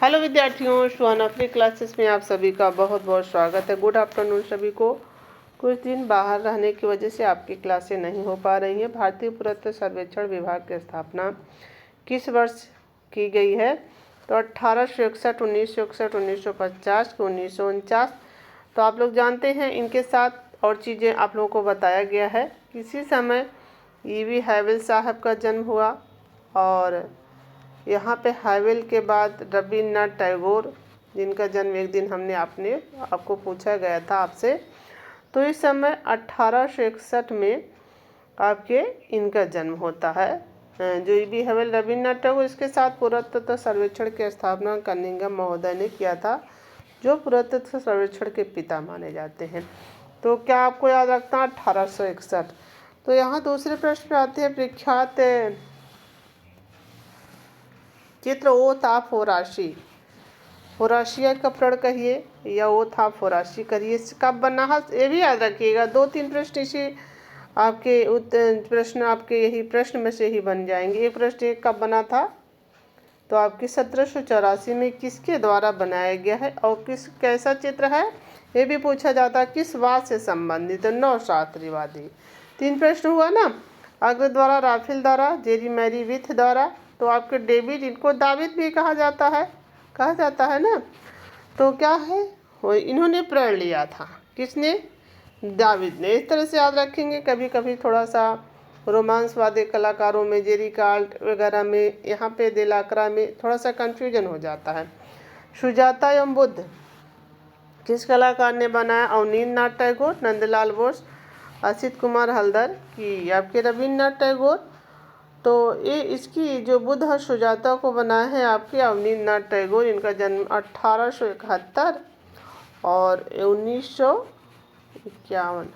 Hello विद्यार्थियों, सुहाना free classes में आप सभी का बहुत बहुत स्वागत है। गुड आफ्टरनून सभी को। कुछ दिन बाहर रहने की वजह से आपकी क्लासें नहीं हो पा रही हैं। भारतीय पुरातत्व सर्वेक्षण विभाग की स्थापना किस वर्ष की गई है? तो 1861, 1961, 1950 कि 1949। तो आप लोग जानते हैं। इनके साथ और चीज़ें आप लोगों को बताया गया है। किसी समय ईवी हैविल साहब का जन्म हुआ और यहाँ पे हैवेल के बाद रविन्द्रनाथ टैगोर, जिनका जन्म एक दिन आपको पूछा गया था आपसे। तो इस समय 1861 में आपके इनका जन्म होता है। जो ईवी हैवेल रविन्द्रनाथ टैगोर, इसके साथ पुरातत्व सर्वेक्षण की स्थापना कनिंघम महोदय ने किया था, जो पुरातत्व सर्वेक्षण के पिता माने जाते हैं। तो क्या आपको याद रखना 1861। तो यहाँ दूसरे प्रश्न पे आते हैं। प्रख्यात चित्र ओ था फोराशी। फोराशिया का प्रण कहिए या ओ था फोराशी करिए। कब बना है ये भी याद रखिएगा। 2-3 प्रश्न इसी प्रश्न आपके यही प्रश्न में से ही बन जाएंगे। एक प्रश्न एक कब बना था, तो आपकी 1784 में किसके द्वारा बनाया गया है और कैसा चित्र है ये भी पूछा जाता है। किस वाद से संबंधित? नवशास्त्रीवादी। 3 प्रश्न हुआ ना। अग्र द्वारा, राफेल द्वारा, जेरी मैरी विथ द्वारा। तो आपके डेविड, इनको दाविद भी कहा जाता है ना। तो क्या है, वो इन्होंने प्रण लिया था। किसने? दाविद ने। इस तरह से याद रखेंगे। कभी कभी थोड़ा सा रोमांसवादी कलाकारों में, जेरी कार्ल्ट वगैरह में, यहाँ पे दिलाकरा में थोड़ा सा कंफ्यूजन हो जाता है। सुजाता एवं बुद्ध किस कलाकार ने बनाया? अवनींद्रनाथ टैगोर, नंदलाल बोस, असित कुमार हल्दर की आपके रविन्द्रनाथ टैगोर। तो ये इसकी जो बुद्ध और सुजाता को बनाया है आपके अवनींद्रनाथ टैगोर। इनका जन्म 1871 और 1951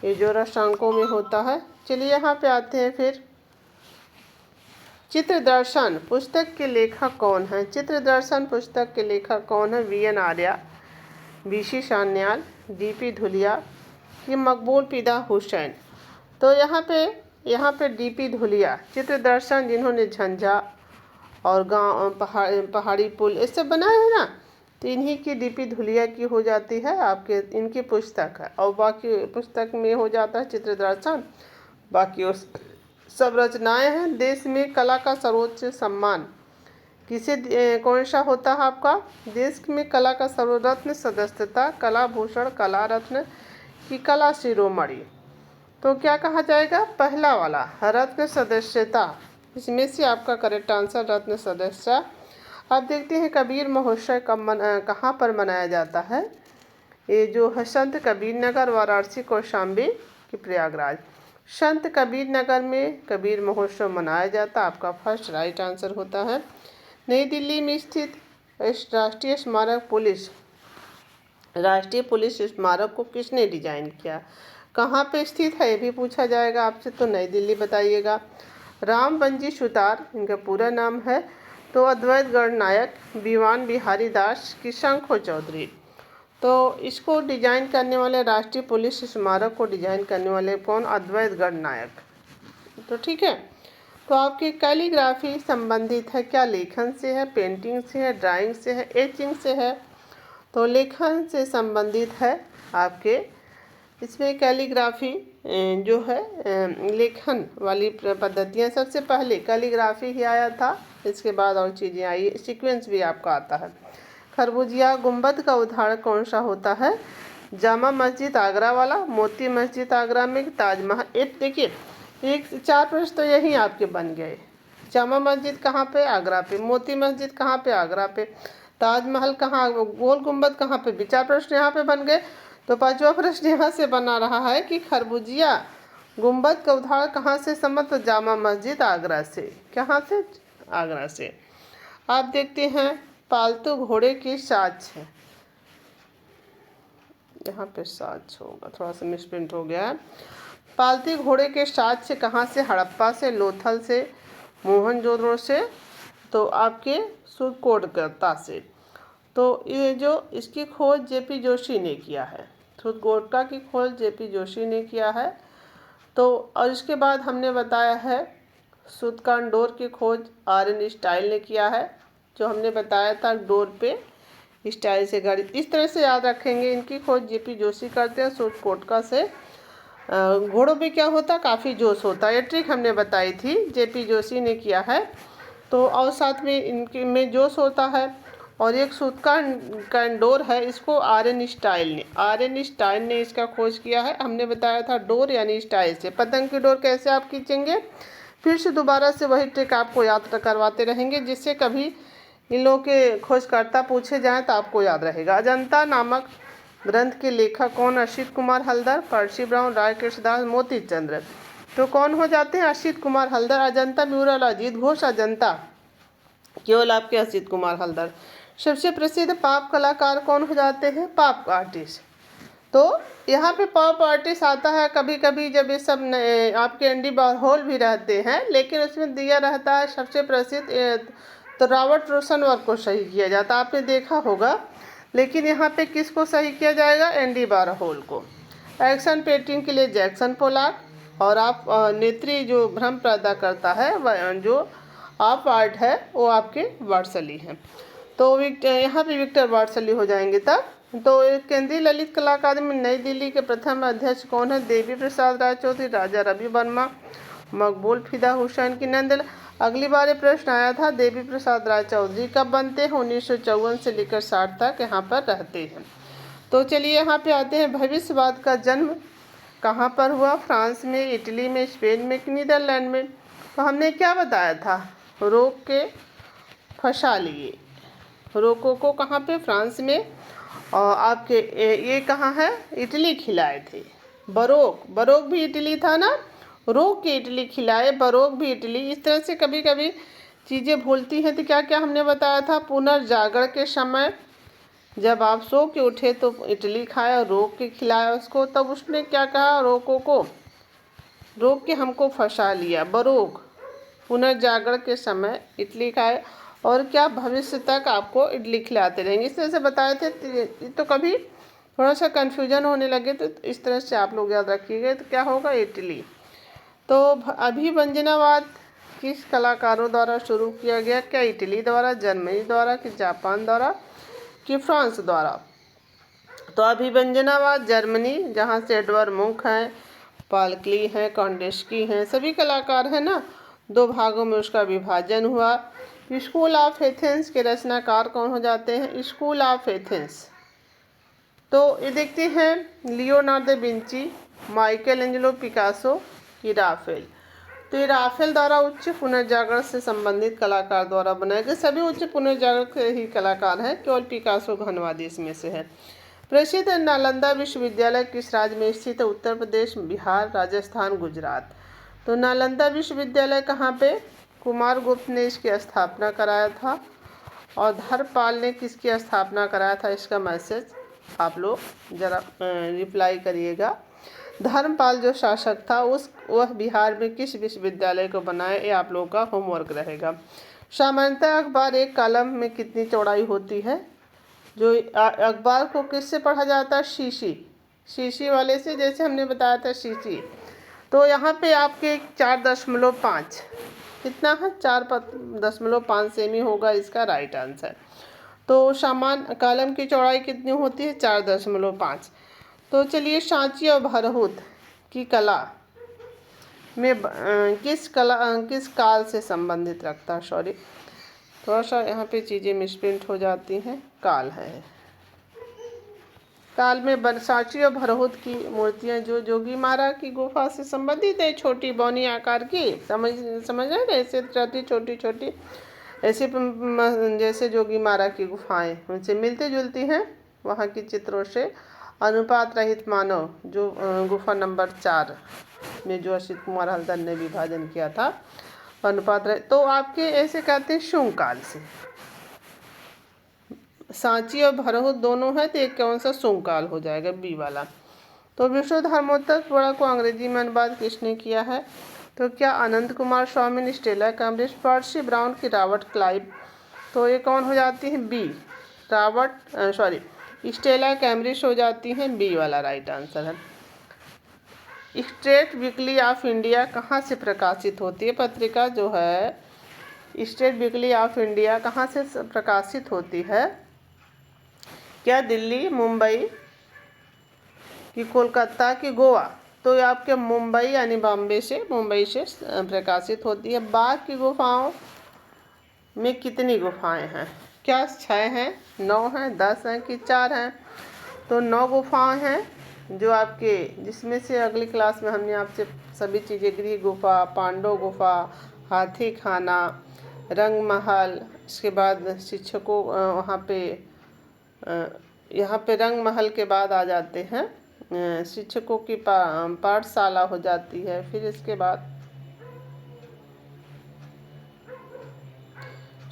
ये जोड़ा शांकों में होता है। चलिए यहाँ पे आते हैं फिर। चित्र दर्शन पुस्तक के लेखक कौन है? चित्र दर्शन पुस्तक के लेखक कौन है? VN Arya, BC Sanyal, DP Dhulia कि मकबूल पिदा हुसैन। तो यहाँ पे DP धुलिया। चित्र दर्शन जिन्होंने झंझा और गांव पहाड़ी पुल ये सब बनाया है ना, तो इन्हीं की DP धुलिया की हो जाती है आपके, इनकी पुस्तक है। और बाकी पुस्तक में हो जाता है चित्र दर्शन। बाकी उस सब रचनाएं हैं। देश में कला का सर्वोच्च सम्मान कौन सा होता है आपका? देश में कला का सर्वरत्न सदस्यता, कला भूषण, कला रत्न की कला शिरोमणि। तो क्या कहा जाएगा? पहला वाला रत्न सदस्यता। इसमें से आपका करेक्ट आंसर रत्न सदस्यता। अब देखते हैं कबीर महोत्सव कहाँ पर मनाया जाता है? ये जो है संत कबीर नगर, वाराणसी, कौशाम्बी कि प्रयागराज। संत कबीर नगर में कबीर महोत्सव मनाया जाता है। आपका फर्स्ट राइट आंसर होता है। नई दिल्ली में स्थित राष्ट्रीय पुलिस स्मारक को किसने डिजाइन किया? कहाँ पे स्थित है ये भी पूछा जाएगा आपसे। तो नई दिल्ली बताइएगा। राम बंजी सुतार इनका पूरा नाम है। तो अद्वैत गणनायक, दीवान बिहारी दास की शंखो चौधरी। तो इसको डिजाइन करने वाले, राष्ट्रीय पुलिस स्मारक को डिजाइन करने वाले कौन? अद्वैत गणनायक। तो ठीक है। तो आपकी कैलीग्राफी संबंधित है क्या? लेखन से है, पेंटिंग से है, ड्राइंग से है, एचिंग से है? तो लेखन से संबंधित है आपके। इसमें कैलीग्राफी जो है लेखन वाली पद्धतियाँ। सबसे पहले कैलीग्राफी ही आया था, इसके बाद और चीज़ें आई। सीक्वेंस भी आपका आता है। खरबूजिया गुंबद का उदाहरण कौन सा होता है? जामा मस्जिद आगरा वाला, मोती मस्जिद आगरा में, ताजमहल। एक देखिए, एक 4 प्रश्न तो यही आपके बन गए। जामा मस्जिद कहाँ पे? आगरा पे। मोती मस्जिद कहाँ पे? आगरा पे। ताजमहल कहाँ, गोल गुंबद कहाँ पे? 4 प्रश्न यहाँ पे बन गए। तो 5वां प्रश्न यहाँ से बना रहा है कि खरबूजिया गुंबद का उदाहरण कहाँ से संबंध? तो जामा मस्जिद आगरा से। कहाँ से? आगरा से। आप देखते हैं पालतू घोड़े की साँच है। यहाँ पे साँच होगा, थोड़ा सा मिसप्रिंट हो गया है। पालतू घोड़े के साँच से कहाँ से? हड़प्पा से, लोथल से, मोहनजोदड़ो से, तो आपके सुरकोटगता से। तो ये जो इसकी खोज JP जोशी ने किया है। सुरकोटका की खोज JP जोशी ने किया है। तो और इसके बाद हमने बताया है सुतकांडोर की खोज RN स्टाइल ने किया है। जो हमने बताया था डोर पे स्टाइल से गाड़ी, इस तरह से याद रखेंगे। इनकी खोज जेपी जोशी करते हैं सूट कोटका से। घोड़ों पे क्या होता है, काफ़ी जोश होता है। ये ट्रिक हमने बताई थी, जेपी जोशी ने किया है। तो और साथ में इनके में जोश होता है। और एक सूत का डोर है, इसको आर.एन. स्टाइल ने इसका खोज किया है। हमने बताया था डोर यानी स्टाइल से। पतंग की डोर कैसे आप खींचेंगे, फिर से दोबारा से वही ट्रिक आपको याद करवाते रहेंगे, जिससे कभी इन लोगों के खोजकर्ता पूछे जाएं तो आपको याद रहेगा। अजंता नामक ग्रंथ के लेखक कौन? असित कुमार हल्दर, पर्सी ब्राउन, राय कृष्णदास, मोती चंद्र। तो कौन हो जाते हैं? असित कुमार हल्दर। अजंता म्यूरल अजीत घोष, अजंता केवल आपके असित कुमार हल्दर। सबसे प्रसिद्ध पॉप कलाकार कौन हो जाते हैं? Pop artist. तो यहाँ पे पॉप आर्टिस्ट आता है कभी कभी जब ये सब आपके एंडी वारहोल भी रहते हैं, लेकिन उसमें दिया रहता है सबसे प्रसिद्ध तो रॉबर्ट रोशनबर्ग को सही किया जाता है, आपने देखा होगा। लेकिन यहाँ पे किसको सही किया जाएगा? एंडी वारहोल को। एक्शन पेंटिंग के लिए जैक्सन पोलाक। और आप नेत्री जो भ्रम पैदा करता है, जो आप आर्ट है, वो आपके वाटसली हैं। तो यहाँ पे विक्टर वाटसली हो जाएंगे तब। तो केंद्रीय ललित कला अकादमी नई दिल्ली के प्रथम अध्यक्ष कौन है? देवी प्रसाद राय चौधरी, राजा रवि वर्मा, मकबूल फिदा हुसैन की नंद। अगली बार ये प्रश्न आया था, देवी प्रसाद राय चौधरी कब बनते हैं? 1954 से लेकर 60 तक यहाँ पर रहते हैं। तो चलिए यहाँ पे आते हैं, भविष्यवाद का जन्म कहाँ पर हुआ? फ्रांस में, इटली में, स्पेन में कि नीदरलैंड में? तो हमने क्या बताया था, रोक के फंसा लिए। रोको को कहाँ पे? फ्रांस में। और आपके ये कहाँ है? इटली खिलाए थे। बरोक भी इटली था ना, रोक के इटली खिलाए, बरोक भी इटली। इस तरह से कभी कभी चीज़ें भूलती हैं। तो क्या क्या हमने बताया था? पुनर्जागरण के समय जब आप सो के उठे तो इटली खाया, रोक के खिलाया उसको, तब उसने क्या कहा? रोको को रोक के हमको फंसा लिया। बरोक पुनर्जागरण के समय इडली खाए, और क्या भविष्य तक आपको इडली खिलाते रहेंगे। इस तरह से बताए थे। तो कभी थोड़ा सा कन्फ्यूजन होने लगे तो इस तरह से आप लोग याद रखिएगा। तो क्या होगा? इटली। तो अभिव्यंजनावाद किस कलाकारों द्वारा शुरू किया गया? क्या इटली द्वारा, जर्मनी द्वारा कि जापान द्वारा कि फ्रांस द्वारा? तो अभिव्यंजनावाद जर्मनी, जहाँ से एडवर्ड मुंक हैं, पालकली हैं, कॉन्डेस्की हैं, सभी कलाकार हैं ना। 2 भागों में उसका विभाजन हुआ। स्कूल ऑफ एथेंस के रचनाकार कौन हो जाते हैं? School of Athens. तो ये देखते हैं, Leonardo da Vinci, Michael Angelo, Picasso की राफेल। तो ये राफेल द्वारा उच्च पुनर्जागरण से संबंधित कलाकार द्वारा बनाए गए। सभी उच्च पुनर्जागरण के ही कलाकार हैं, केवल पिकासो घनवादी इसमें से है। प्रसिद्ध नालंदा विश्वविद्यालय किस राज्य में स्थित है? उत्तर प्रदेश, बिहार, राजस्थान, गुजरात। तो नालंदा विश्वविद्यालय कहाँ पे? कुमार गुप्त ने इसकी स्थापना कराया था। और धर्मपाल ने किसकी स्थापना कराया था? इसका मैसेज आप लोग जरा रिप्लाई करिएगा। धर्मपाल जो शासक था वह बिहार में किस विश्वविद्यालय को बनाया? ये आप लोगों का होमवर्क रहेगा। सामान्यतः अखबार एक कॉलम में कितनी चौड़ाई होती है? जो अखबार को किससे पढ़ा जाता है? शीशी वाले से, जैसे हमने बताया था शीशी। तो यहाँ पे आपके 4.5 कितना है? 4.5 सेमी होगा इसका राइट आंसर। तो सामान्य कॉलम की चौड़ाई कितनी होती है? 4.5। तो चलिए, सांची और भरहुत की कला में किस काल से संबंधित रखता है? सॉरी, थोड़ा सा यहाँ पे चीज़ें मिसप्रिंट हो जाती हैं। काल है, काल में सांची और भरहुत की मूर्तियाँ जो जोगीमारा की गुफा से संबंधित है, छोटी बौनी आकार की, समझ रहे हैं? ऐसे रहती छोटी ऐसे जैसे जोगीमारा की गुफाएं उनसे मिलती जुलती हैं वहाँ की चित्रों से। अनुपात रहित मानव जो गुफा नंबर 4 में जो असित कुमार हल्दर ने विभाजन किया था, अनुपात रहित। तो आपके ऐसे कहते हैं शुंग काल से। सांची और भरहुत दोनों है, तो एक कौन सा? शुंग काल हो जाएगा, बी वाला। तो विश्व धर्मोत्तक को अंग्रेजी में अनुवाद किसने किया है? तो क्या अनंत कुमार स्वामी ने, स्टेला कैम्ब्रिज, पर्सी ब्राउन की रॉबर्ट क्लाइव। तो ये कौन हो जाती है? बी, स्टेला कैम्ब्रिज हो जाती हैं, बी वाला राइट आंसर है। स्टेट वीकली ऑफ इंडिया कहाँ से प्रकाशित होती है? पत्रिका जो है स्टेट वीकली ऑफ इंडिया कहाँ से प्रकाशित होती है? क्या दिल्ली, मुंबई कि कोलकाता कि गोवा? तो ये आपके मुंबई यानी मुंबई से प्रकाशित होती है। बाघ की गुफाओं में कितनी गुफाएं हैं? क्या 6 हैं, 9 हैं, 10 हैं कि 4 हैं? तो 9 गुफाएं हैं जो आपके, जिसमें से अगली क्लास में हमने आपसे सभी चीज़ें, गृह गुफा, पांडव गुफा, हाथी खाना, रंग महल, इसके बाद शिक्षकों वहाँ पे यहाँ पे रंग महल के बाद आ जाते हैं शिक्षकों की पाठशाला हो जाती है। फिर इसके बाद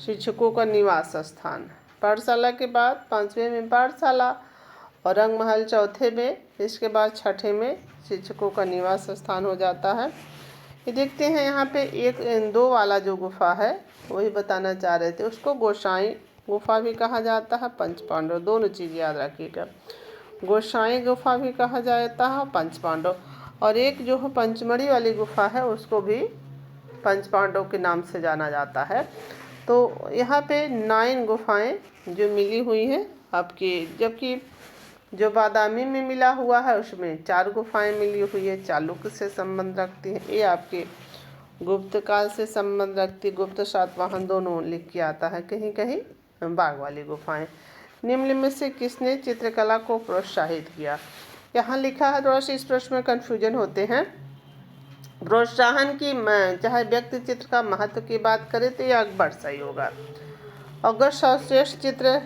शिक्षकों का निवास स्थान, पाठशाला के बाद 5वें में पाठशाला और रंग महल 4थे में, इसके बाद 6ठे में शिक्षकों का निवास स्थान हो जाता है। ये देखते हैं यहाँ पे 1-2 वाला जो गुफा है वही बताना चाह रहे थे, उसको गोसाई गुफा भी कहा जाता है, पंच पांडव, दोनों चीज़ याद रखिएगा। गोसाई गुफा भी कहा जाता है, पंच पांडव, और एक जो है पंचमढ़ी वाली गुफा है उसको भी पंच पांडव के नाम से जाना जाता है। तो यहाँ पे 9 गुफाएं जो मिली हुई हैं आपकी, जबकि जो बादामी में मिला हुआ है उसमें 4 गुफाएं मिली हुई है, चालुक्य से संबंध रखती है। ये आपके गुप्त काल से संबंध रखती, गुप्त सातवाहन दोनों लिख के आता है कहीं कहीं। बाघ वाली गुफाएं। निम्न में से किसने चित्रकला को प्रोत्साहित किया? यहाँ लिखा है, थोड़ा सा इस प्रश्न में कन्फ्यूजन होते हैं। प्रोत्साहन की, चाहे व्यक्ति चित्र का महत्व की बात करें तो यह अकबर सही होगा। अगर सर्वश्रेष्ठ चित्र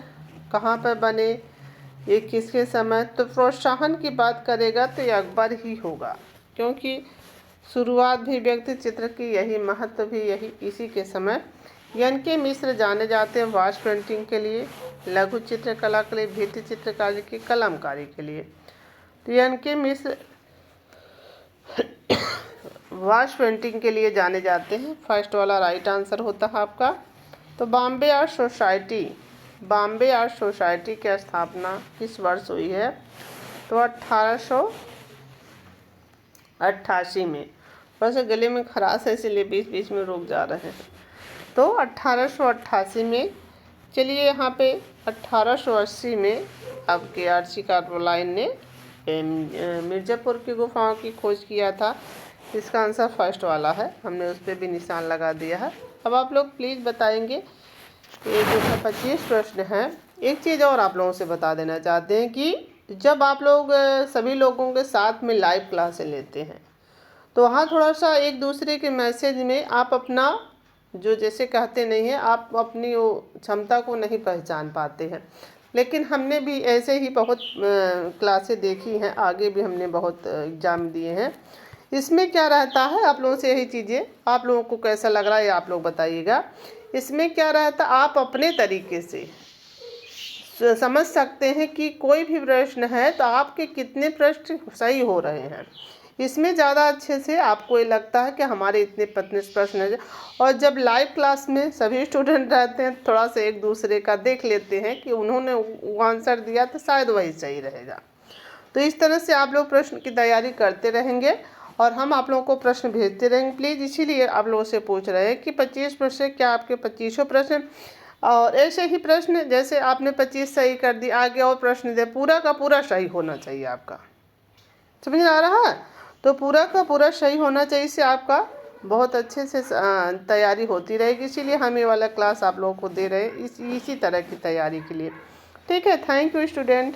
कहाँ पर बने, ये किसके समय, तो प्रोत्साहन की बात करेगा तो ये अकबर ही होगा, क्योंकि शुरुआत भी व्यक्ति चित्र की, यही महत्व भी यही इसी के समय। एन.के. मिश्र जाने जाते हैं वाश पेंटिंग के लिए, लघु चित्रकला के लिए, भित्ति चित्रकारी की, कलमकारी के लिए। तो एन.के. मिश्र वाश पेंटिंग के लिए जाने जाते हैं, फर्स्ट वाला राइट आंसर होता है आपका। तो बॉम्बे आर्ट सोसाइटी की स्थापना किस वर्ष हुई है? तो 1888 में। थोड़ा सा गले में खराश है इसलिए बीच बीच में रुक जा रहे हैं। तो 1888 में। चलिए यहाँ पे 1880 में आपके आर्ची कार्बोलाइन ने मिर्ज़ापुर की गुफाओं की खोज किया था। इसका आंसर फर्स्ट वाला है, हमने उस पर भी निशान लगा दिया है। अब आप लोग प्लीज़ बताएंगे, ये जो 25 प्रश्न हैं। एक चीज़ और आप लोगों से बता देना चाहते हैं कि जब आप लोग सभी लोगों के साथ में लाइव क्लासें लेते हैं तो वहाँ थोड़ा सा एक दूसरे के मैसेज में आप अपना जो जैसे कहते नहीं हैं, आप अपनी वो क्षमता को नहीं पहचान पाते हैं। लेकिन हमने भी ऐसे ही बहुत क्लासें देखी हैं, आगे भी हमने बहुत एग्ज़ाम दिए हैं। इसमें क्या रहता है, आप लोगों से यही चीज़ें, आप लोगों को कैसा लग रहा है आप लोग बताइएगा। इसमें क्या रहता है, आप अपने तरीके से समझ सकते हैं कि कोई भी प्रश्न है तो आपके कितने प्रश्न सही हो रहे हैं। इसमें ज़्यादा अच्छे से आपको ये लगता है कि हमारे इतने प्रश्न हैं। और जब लाइव क्लास में सभी स्टूडेंट रहते हैं, थोड़ा सा एक दूसरे का देख लेते हैं कि उन्होंने वो आंसर दिया तो शायद वही सही रहेगा। तो इस तरह से आप लोग प्रश्न की तैयारी करते रहेंगे और हम आप लोगों को प्रश्न भेजते रहेंगे प्लीज़। इसीलिए आप लोगों से पूछ रहे हैं कि 25 प्रश्न, क्या आपके 25 प्रश्न, और ऐसे ही प्रश्न जैसे आपने 25 सही कर दी, आगे और प्रश्न दे, पूरा का पूरा सही होना चाहिए आपका। समझ आ रहा है? तो पूरा का पूरा सही होना चाहिए, इससे आपका बहुत अच्छे से तैयारी होती रहेगी। इसीलिए हम ये वाला क्लास आप लोगों को दे रहे हैं इसी तरह की तैयारी के लिए। ठीक है, थैंक यू स्टूडेंट।